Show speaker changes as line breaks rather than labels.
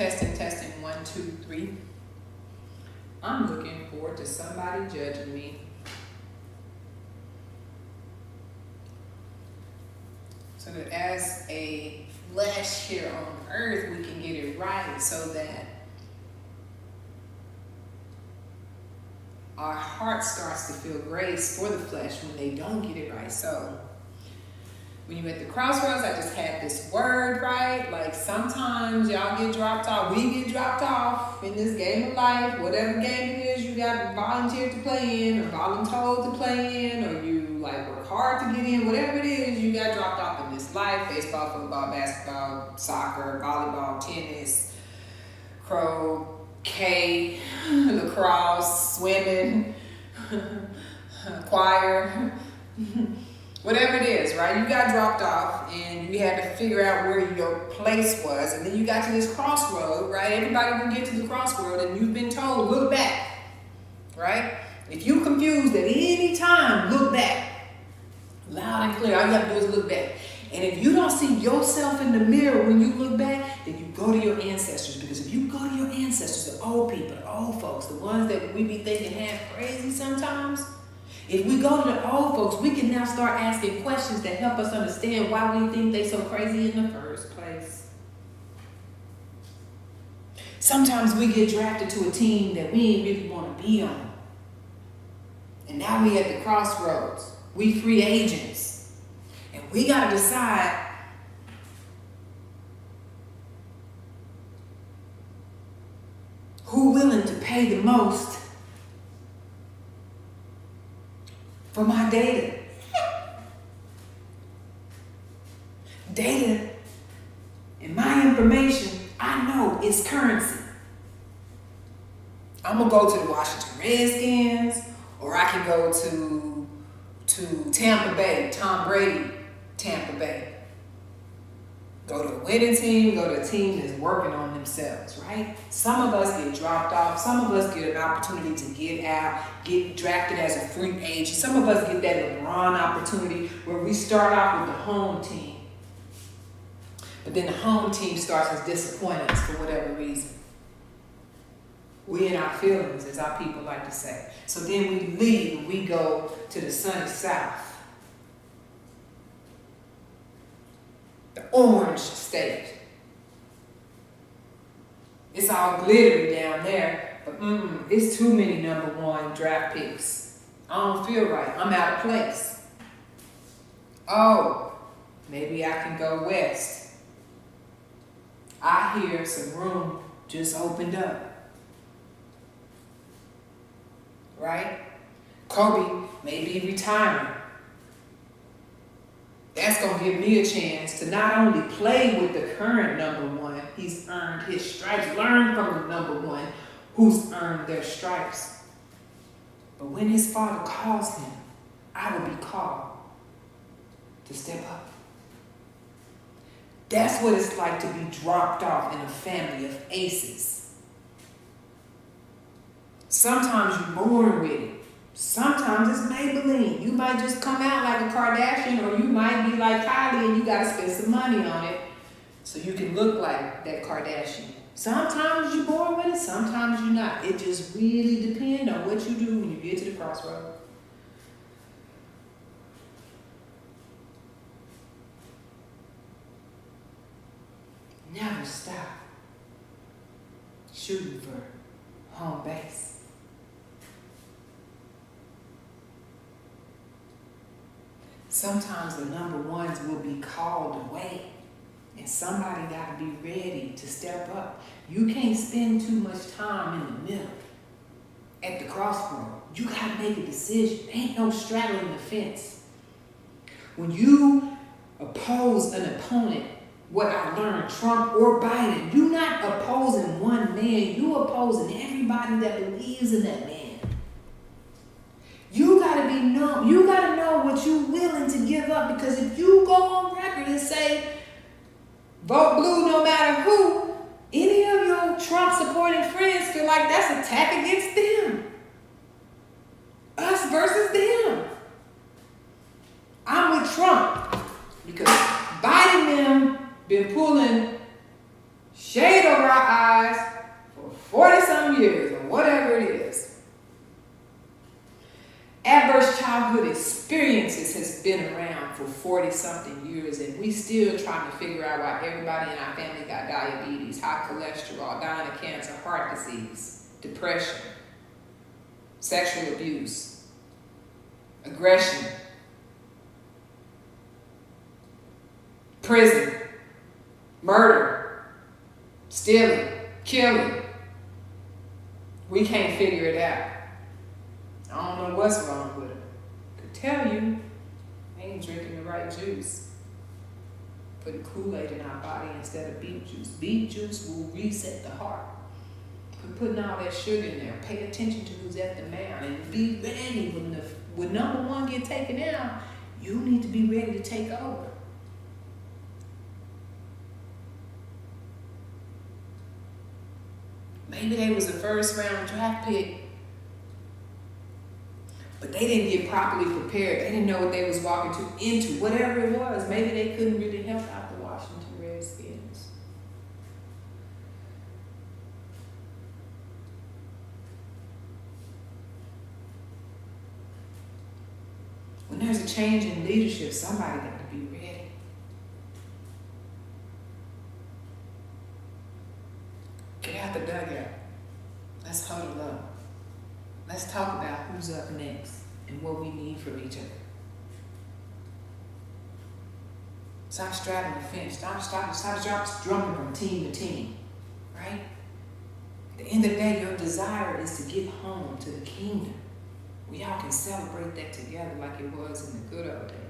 Testing, testing, 1, 2, 3. I'm looking forward to somebody judging me. So that as a flesh here on earth, we can get it right so that our heart starts to feel grace for the flesh when they don't get it right. So when you're at the crossroads, I just had this word, right? Like sometimes y'all get dropped off. We get dropped off in this game of life. Whatever game it is you got volunteered to play in or voluntold to play in, or you like work hard to get in, whatever it is, you got dropped off in this life. Baseball, football, basketball, soccer, volleyball, tennis, croquet, lacrosse, swimming, choir. Whatever it is, right? You got dropped off and you had to figure out where your place was. And then you got to this crossroad, right? Everybody will get to the crossroad and you've been told, look back, right? If you're confused at any time, look back. Loud and clear. All you have to do is look back. And if you don't see yourself in the mirror when you look back, then you go to your ancestors. Because if you go to your ancestors, the old people, the old folks, the ones that we be thinking half crazy sometimes, if we go to the old folks, we can now start asking questions that help us understand why we think they so crazy in the first place. Sometimes we get drafted to a team that we ain't really want to be on. And now we at the crossroads. We free agents. And we got to decide who willing to pay the most for my data. Data and my information, I know is currency. I'm going to go to the Washington Redskins, or I can go to Tampa Bay, Tom Brady, Tampa Bay. Go to a winning team, go to a team that's working on themselves, right? Some of us get dropped off. Some of us get an opportunity to get out, get drafted as a free agent. Some of us get that Lebron opportunity where we start off with the home team. But then the home team starts to disappoint us for whatever reason. We in our feelings, as our people like to say. So then we leave and we go to the sunny south. The orange state. It's all glittery down there, but it's too many number one draft picks. I don't feel right. I'm out of place. Oh, maybe I can go west. I hear some room just opened up. Right? Kobe may be retiring. That's going to give me a chance to not only play with the current number one, he's earned his stripes, learn from the number one who's earned their stripes. But when his father calls him, I will be called to step up. That's what it's like to be dropped off in a family of aces. Sometimes you're born with it. Sometimes it's Maybelline. You might just come out like a Kardashian, or you might be like Kylie and you got to spend some money on it so you can look like that Kardashian. Sometimes you're born with it, sometimes you're not. It just really depends on what you do when you get to the crossroad. Never stop shooting for home base. Sometimes the number ones will be called away, and somebody got to be ready to step up. You can't spend too much time in the middle at the crossroad. You got to make a decision. Ain't no straddling the fence. When you oppose an opponent, what I learned, Trump or Biden, you're not opposing one man. You're opposing everybody that believes in that man. You gotta be known. You gotta know what you're willing to give up, because if you go on record and say, vote blue no matter who, any of your Trump supporting friends feel like that's an attack against them. Us versus them. I'm with Trump because Biden them been pulling shade over our eyes for 40 some years or whatever it is. Adverse childhood experiences has been around for 40 something years, and we still trying to figure out why everybody in our family got diabetes, high cholesterol, dying of cancer, heart disease, depression, sexual abuse, aggression, prison, murder, stealing, killing. We can't figure it out. I don't know what's wrong with it. I could tell you, I ain't drinking the right juice. Putting Kool-Aid in our body instead of beet juice. Beet juice will reset the heart. Quit putting all that sugar in there. Pay attention to who's at the mound and be ready when number one get taken out. You need to be ready to take over. Maybe they was a first round draft pick, but they didn't get properly prepared. They didn't know what they was walking into, whatever it was. Maybe they couldn't really help out the Washington Redskins. When there's a change in leadership, somebody got to be ready. Get out the dugout. Let's huddle up. Let's talk about who's up next and what we need from each other. Stop straddling the fence. Stop jumping from team to team. Right? At the end of the day, your desire is to get home to the kingdom. We all can celebrate that together like it was in the good old days.